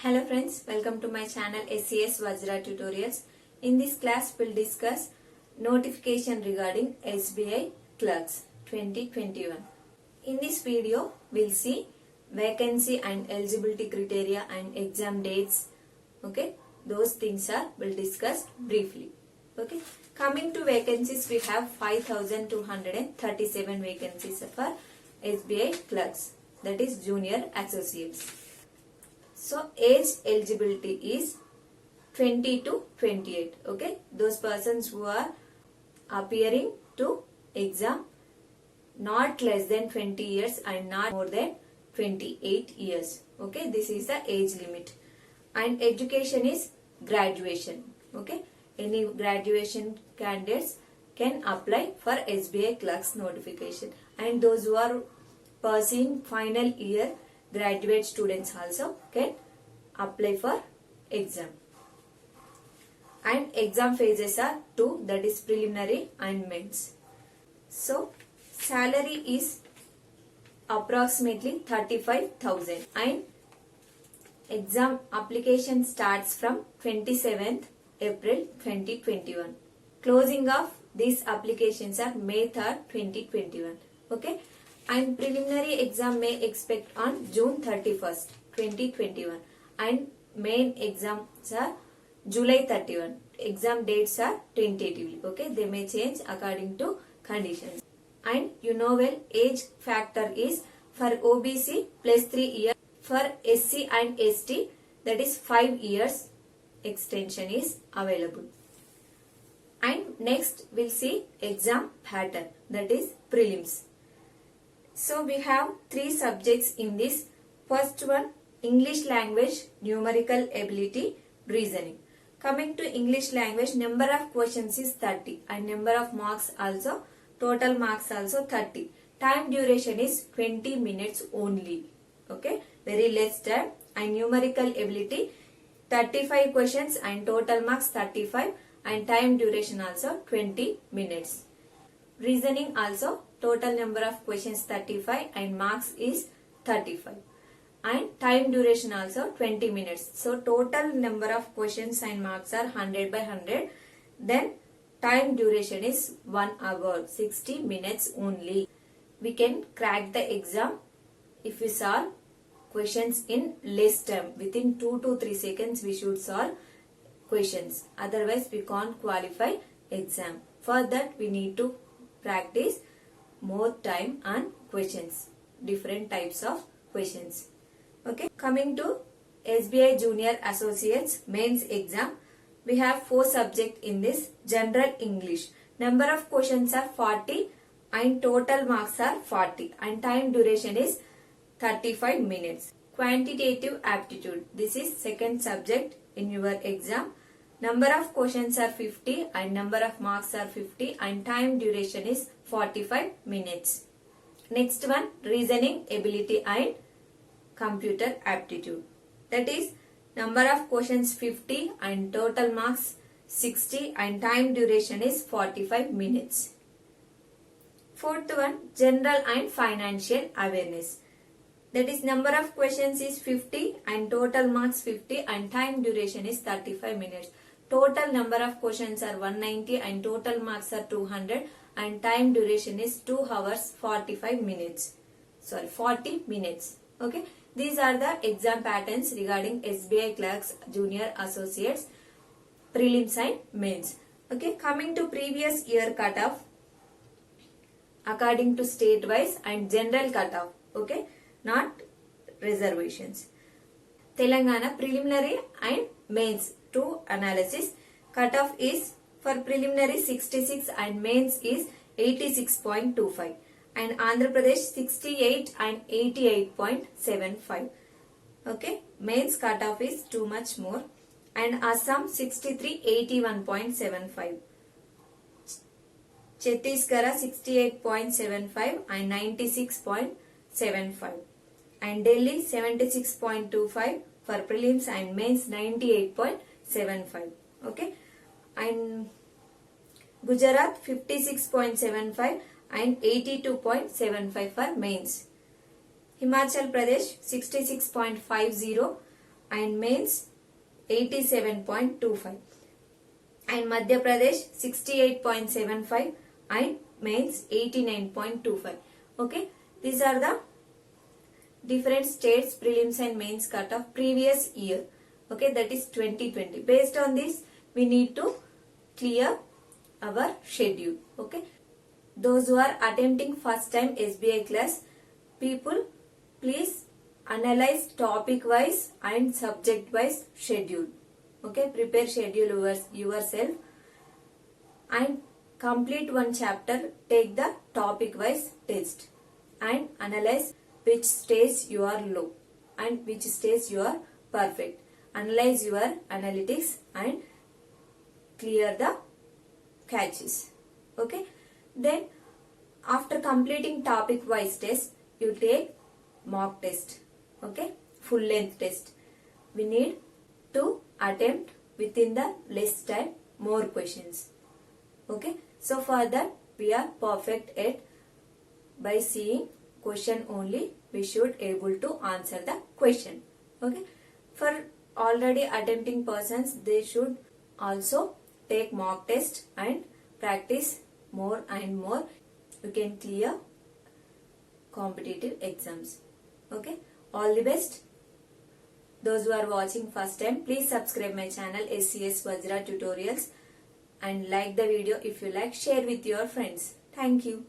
Hello friends, welcome to my channel SCS VAJRA Tutorials. In this class, we'll discuss notification regarding SBI Clerks 2021. In this video, we'll see vacancy and eligibility criteria and exam dates. Okay, those things we'll discuss briefly. Okay, coming to vacancies, we have 5,237 vacancies for SBI Clerks, that is Junior Associates. So age eligibility is 20 to 28. Okay, those persons who are appearing to exam not less than 20 years and not more than 28 years. Okay, this is the age limit. And education is graduation. Okay, any graduation candidates can apply for SBI Clerks notification, and those who are pursuing final year graduate students also can apply for exam. And exam phases are two, that is preliminary and mains. So salary is approximately 35,000 and exam application starts from 27th April 2021. Closing of these applications are May 3rd 2021. Okay, and preliminary exam may expect on June 31st 2021 and main exams are July 31. Exam dates are tentatively. Okay, they may change according to conditions. And you know well, age factor is for OBC plus 3 years, for SC and ST that is 5 years extension is available. And next we'll see exam pattern, that is prelims. So we have 3 subjects in this. First one, English language, numerical ability, reasoning. Coming to English language, number of questions is 30 and number of marks also, total marks also 30. Time duration is 20 minutes only. Okay, very less time. And numerical ability, 35 questions and total marks 35 and time duration also 20 minutes. Reasoning also, total number of questions 35 and marks is 35 and time duration also 20 minutes. So total number of questions and marks are 100 by 100. Then time duration is 1 hour, 60 minutes only. We can crack the exam if we solve questions in less time. Within 2 to 3 seconds we should solve questions. Otherwise we can't qualify exam. For that we need to practice more time and questions, different types of questions. Okay, coming to SBI Junior Associates mains exam, we have 4 subjects in this. General English, number of questions are 40 and total marks are 40 and time duration is 35 minutes. Quantitative aptitude, this is second subject in your exam. Number of questions are 50 and number of marks are 50 and time duration is 45 minutes. Next one, reasoning ability and computer aptitude. That is number of questions 50 and total marks 60 and time duration is 45 minutes. Fourth one, general and financial awareness. That is number of questions is 50 and total marks 50 and time duration is 35 minutes. Total number of questions are 190 and total marks are 200 and time duration is 2 hours 45 minutes. 40 minutes. Okay, these are the exam patterns regarding SBI Clerks Junior Associates prelims and mains. Okay, coming to previous year cutoff according to state wise and general cutoff. Okay, not reservations. Telangana preliminary and mains 2 analysis. Cutoff is for preliminary 66 and mains is 86.25 and Andhra Pradesh 68 and 88.75. Okay, mains cutoff is too much more and Assam 63 81.75. Chhattisgarh 68.75 and 96.75 and Delhi 76.25 for prelims and mains 98.75. Okay, and Gujarat 56.75 and 82.75 for mains. Himachal Pradesh 66.50 and mains 87.25 and Madhya Pradesh 68.75 and mains 89.25. Okay, these are the different states prelims and mains cutoff previous year. Okay, that is 2020. Based on this, we need to clear our schedule. Okay, those who are attempting first time SBI class, people, please analyze topic wise and subject wise schedule. Okay, prepare schedule yourself and complete one chapter. Take the topic wise test and analyze which stage you are low and which stage you are perfect. Analyze your analytics and clear the catches. Okay, then after completing topic wise test, you take mock test. Okay, full length test. We need to attempt within the less time more questions. Okay, so for that we are perfect at by seeing question only we should able to answer the question. Okay, for already attempting persons, they should also take mock test and practice more and more. You can clear competitive exams. Okay, all the best. Those who are watching first time, please subscribe my channel SCS VAJRA Tutorials and like the video if you like. Share with your friends. Thank you.